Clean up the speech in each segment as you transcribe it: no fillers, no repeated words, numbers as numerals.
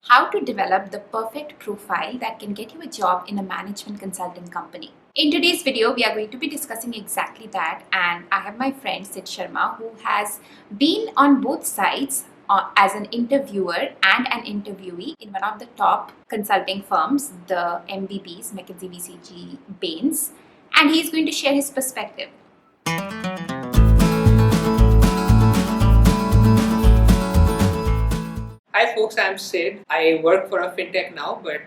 How to develop the perfect profile that can get you a job in a management consulting company. In today's video, we are going to be discussing exactly that, and I have my friend Sid Sharma who has been on both sides as an interviewer and an interviewee in one of the top consulting firms, the MBBs, McKinsey, BCG, Bain's, and he is going to share his perspective. Hi folks, I'm Sid. I work for a fintech now, but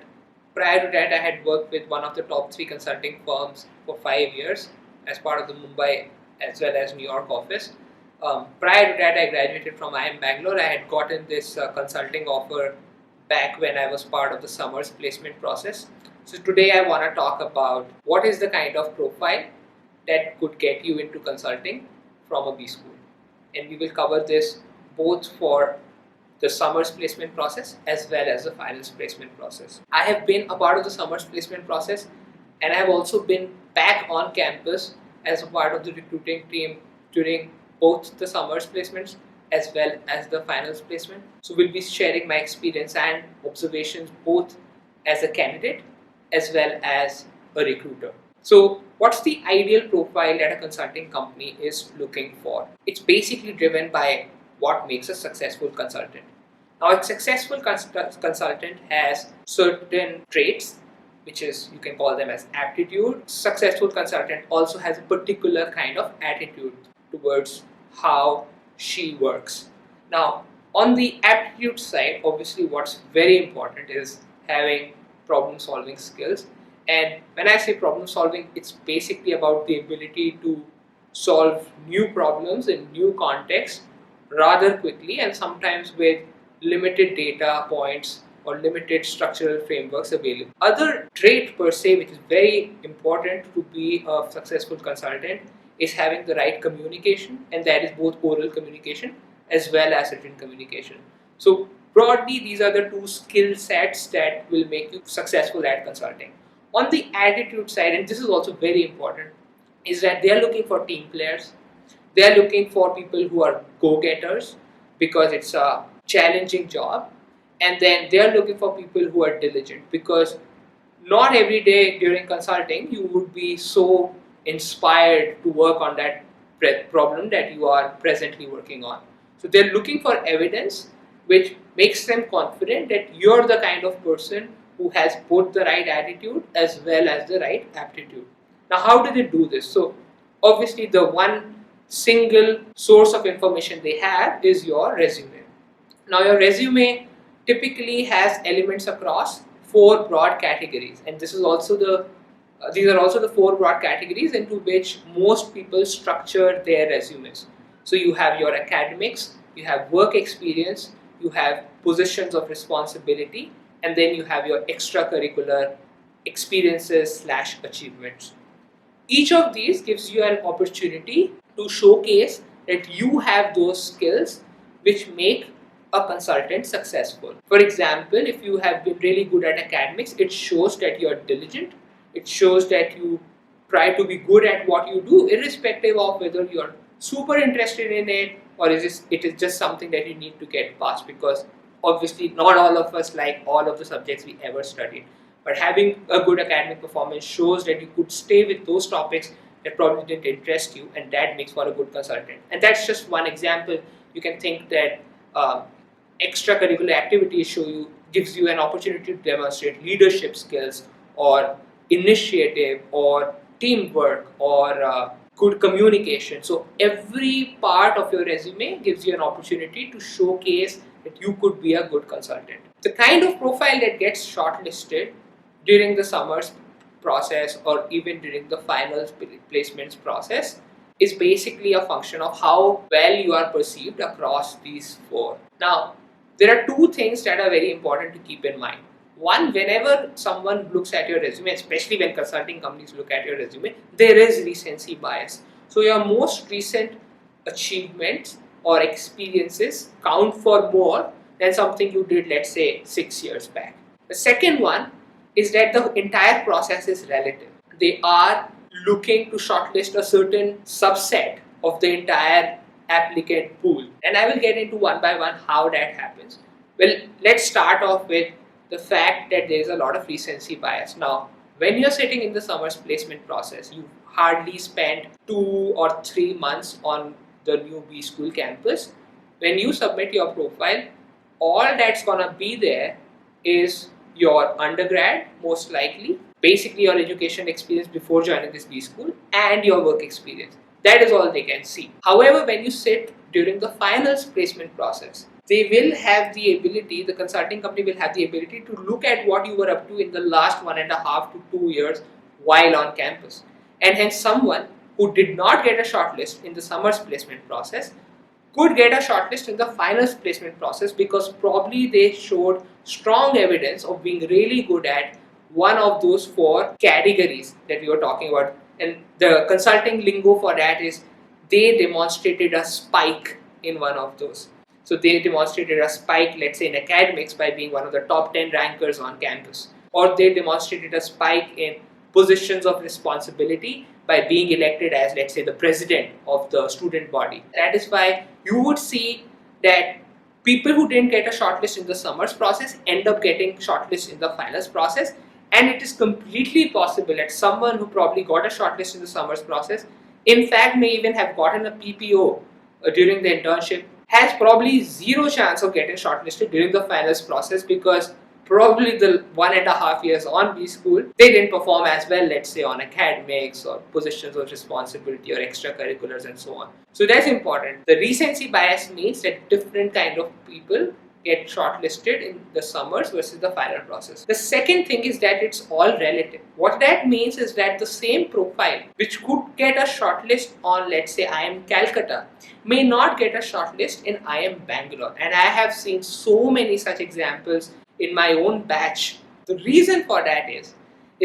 prior to that I had worked with one of the top 3 consulting firms for 5 years as part of the Mumbai as well as New York office. Prior to that I graduated from IIM Bangalore. I had gotten this consulting offer back when I was part of the summer's placement process. So today I want to talk about what is the kind of profile that could get you into consulting from a B school. And we will cover this both for the summer's placement process as well as the finals placement process. I have been a part of the summer's placement process, and I have also been back on campus as a part of the recruiting team during both the summer's placements as well as the finals placement. So we'll be sharing my experience and observations both as a candidate as well as a recruiter. So what's the ideal profile that a consulting company is looking for? It's basically driven by what makes a successful consultant. Now, a successful consultant has certain traits, which is, you can call them as aptitude. Successful consultant also has a particular kind of attitude towards how she works. Now, on the aptitude side, obviously what's very important is having problem solving skills. And when I say problem solving, it's basically about the ability to solve new problems in new contexts rather quickly and sometimes with limited data points or limited structural frameworks available. Other trait per se, which is very important to be a successful consultant, is having the right communication, and that is both oral communication as well as written communication. So broadly, these are the 2 skill sets that will make you successful at consulting. On the attitude side, and this is also very important, is that they are looking for team players. They are looking for people who are go-getters because it's a challenging job, and then they are looking for people who are diligent because not every day during consulting you would be so inspired to work on that problem that you are presently working on. So they're looking for evidence which makes them confident that you're the kind of person who has both the right attitude as well as the right aptitude. Now, how do they do this? So obviously the one single source of information they have is your resume. Now, your resume typically has elements across 4 broad categories, and this is also these are also the 4 broad categories into which most people structure their resumes. So you have your academics, you have work experience, you have positions of responsibility, and then you have your extracurricular experiences / achievements. Each of these gives you an opportunity to showcase that you have those skills which make a consultant successful. For example, if you have been really good at academics, it shows that you are diligent. It shows that you try to be good at what you do, irrespective of whether you are super interested in it or it is just something that you need to get past, because obviously not all of us like all of the subjects we ever studied. But having a good academic performance shows that you could stay with those topics that probably didn't interest you, and that makes for a good consultant. And that's just one example. You can think that extracurricular activities gives you an opportunity to demonstrate leadership skills or initiative or teamwork or good communication. So every part of your resume gives you an opportunity to showcase that you could be a good consultant. The kind of profile that gets shortlisted during the summer's process or even during the finals placements process is basically a function of how well you are perceived across these 4. Now, there are 2 things that are very important to keep in mind. One, whenever someone looks at your resume, especially when consulting companies look at your resume, there is recency bias. So your most recent achievements or experiences count for more than something you did, let's say, 6 years back. The second one is that the entire process is relative. They are looking to shortlist a certain subset of the entire applicant pool, and I will get into one by one how that happens. Well, let's start off with the fact that there is a lot of recency bias. Now, when you're sitting in the summer's placement process, you hardly spend 2 or 3 months on the new B school campus. When you submit your profile, all that's gonna be there is your undergrad, most likely, basically your education experience before joining this B school, and your work experience. That is all they can see. However, when you sit during the finals placement process, they will have the ability, the consulting company will have the ability to look at what you were up to in the last 1.5 to 2 years while on campus. And hence, someone who did not get a shortlist in the summer's placement process could get a shortlist in the finals placement process because probably they showed strong evidence of being really good at one of those 4 categories that we were talking about. And the consulting lingo for that is they demonstrated a spike in one of those. So they demonstrated a spike, let's say in academics, by being one of the top 10 rankers on campus. Or they demonstrated a spike in positions of responsibility by being elected as, let's say, the president of the student body. That is why you would see that people who didn't get a shortlist in the summers process end up getting shortlist in the finals process. And it is completely possible that someone who probably got a shortlist in the summers process, in fact, may even have gotten a PPO during the internship, has probably zero chance of getting shortlisted during the finals process because probably the 1.5 years on B school, they didn't perform as well, let's say, on academics or positions of responsibility or extracurriculars and so on. So that's important. The recency bias means that different kind of people get shortlisted in the summers versus the final process. The second thing is that it's all relative. What that means is that the same profile which could get a shortlist on, let's say, IIM Calcutta may not get a shortlist in IIM Bangalore. And I have seen so many such examples in my own batch. The reason for that is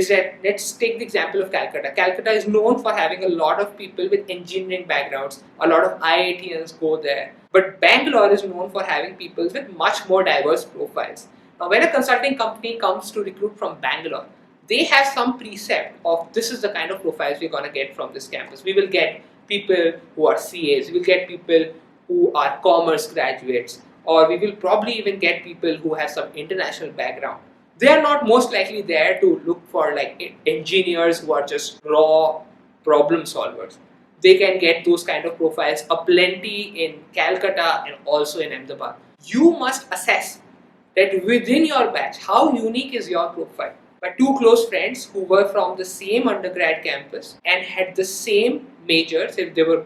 that, let's take the example of Calcutta. Calcutta is known for having a lot of people with engineering backgrounds. A lot of IITians go there. But Bangalore is known for having people with much more diverse profiles. Now, when a consulting company comes to recruit from Bangalore, they have some precept of this is the kind of profiles we're going to get from this campus. We will get people who are CAs, we will get people who are commerce graduates, or we will probably even get people who have some international background. They are not most likely there to look for like engineers who are just raw problem solvers. They can get those kind of profiles aplenty in Calcutta and also in Ahmedabad. You must assess that within your batch, how unique is your profile. My 2 close friends who were from the same undergrad campus and had the same majors, if they were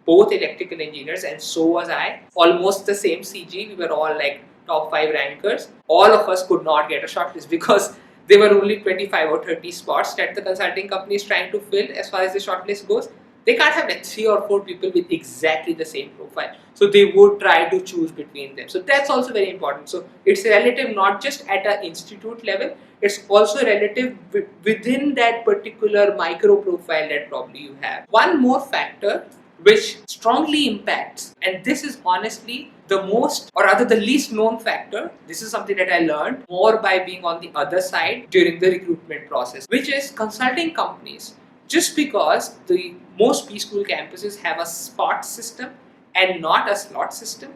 both electrical engineers and so was I, almost the same CG, we were all like top 5 rankers. All of us could not get a shortlist because there were only 25 or 30 spots that the consulting company is trying to fill as far as the shortlist goes. They can't have like 3 or 4 people with exactly the same profile. So they would try to choose between them. So that's also very important. So it's relative not just at an institute level, it's also relative within that particular micro profile that probably you have. One more factor which strongly impacts, and this is honestly the most, or rather the least known factor. This is something that I learned more by being on the other side during the recruitment process, which is consulting companies. Just because the most B school campuses have a spot system and not a slot system,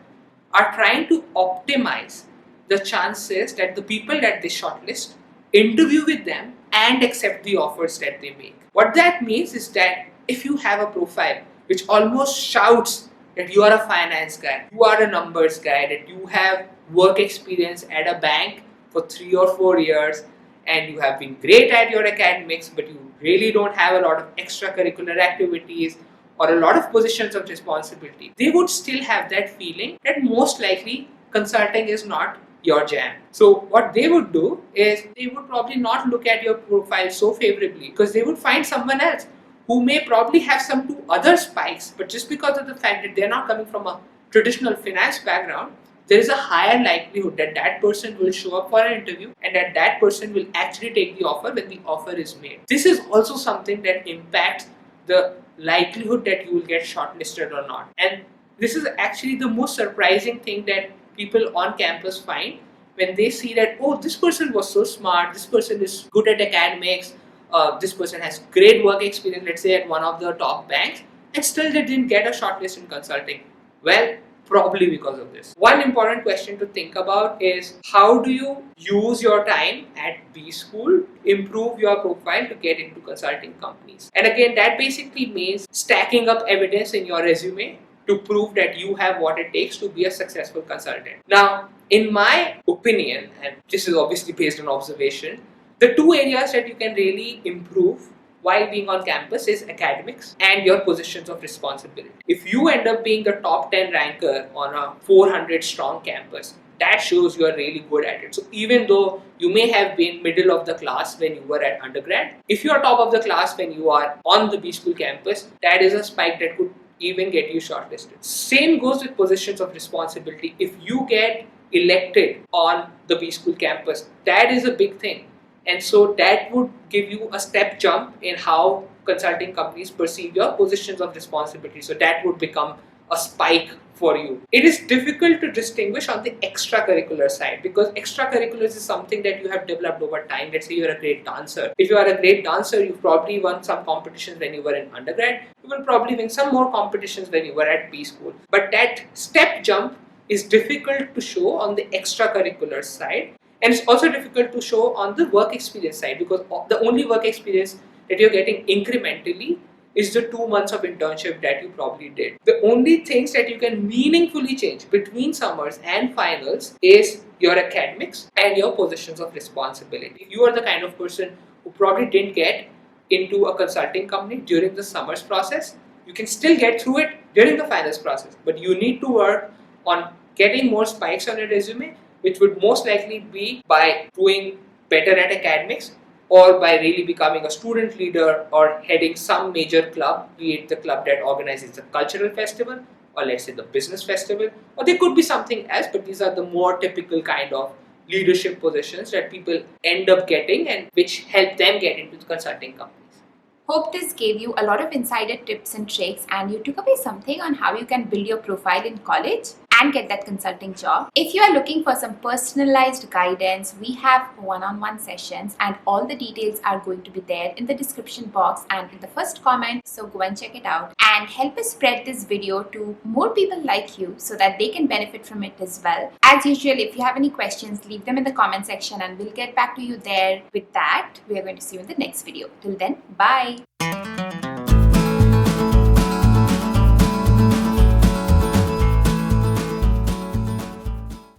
are trying to optimize the chances that the people that they shortlist interview with them and accept the offers that they make. What that means is that if you have a profile which almost shouts that you are a finance guy, you are a numbers guy, that you have work experience at a bank for 3 or 4 years, and you have been great at your academics, but you really don't have a lot of extracurricular activities or a lot of positions of responsibility, they would still have that feeling that most likely consulting is not your jam. So what they would do is they would probably not look at your profile so favorably because they would find someone else who may probably have some 2 other spikes, but just because of the fact that they're not coming from a traditional finance background, there is a higher likelihood that that person will show up for an interview and that that person will actually take the offer when the offer is made. This is also something that impacts the likelihood that you will get shortlisted or not. And this is actually the most surprising thing that people on campus find when they see that, oh, this person was so smart, this person is good at academics, this person has great work experience, let's say at one of the top banks, and still they didn't get a shortlist in consulting. Well, probably because of this. One important question to think about is, how do you use your time at B school, improve your profile to get into consulting companies? And again, that basically means stacking up evidence in your resume to prove that you have what it takes to be a successful consultant. Now, in my opinion, and this is obviously based on observation, the two areas that you can really improve while being on campus is academics and your positions of responsibility. If you end up being the top 10 ranker on a 400 strong campus, that shows you are really good at it. So even though you may have been middle of the class when you were at undergrad, if you are top of the class when you are on the B school campus, that is a spike that could even get you shortlisted. Same goes with positions of responsibility. If you get elected on the B school campus, that is a big thing. And so that would give you a step jump in how consulting companies perceive your positions of responsibility. So that would become a spike for you. It is difficult to distinguish on the extracurricular side, because extracurriculars is something that you have developed over time. Let's say you're a great dancer. If you are a great dancer, you've probably won some competitions when you were in undergrad. You will probably win some more competitions when you were at B school. But that step jump is difficult to show on the extracurricular side. And it's also difficult to show on the work experience side, because the only work experience that you're getting incrementally is the 2 months of internship that you probably did. The only things that you can meaningfully change between summers and finals is your academics and your positions of responsibility. If you are the kind of person who probably didn't get into a consulting company during the summers process, you can still get through it during the finals process, but you need to work on getting more spikes on your resume, which would most likely be by doing better at academics, or by really becoming a student leader or heading some major club, be it the club that organizes the cultural festival, or let's say the business festival, or there could be something else, but these are the more typical kind of leadership positions that people end up getting and which help them get into the consulting companies. Hope this gave you a lot of insider tips and tricks, and you took away something on how you can build your profile in college and get that consulting job. If you are looking for some personalized guidance, we have one-on-one sessions, and all the details are going to be there in the description box and in the first comment. So go and check it out and help us spread this video to more people like you so that they can benefit from it as well. As usual, if you have any questions, leave them in the comment section and we'll get back to you there. With that, we are going to see you in the next video. Till then, bye.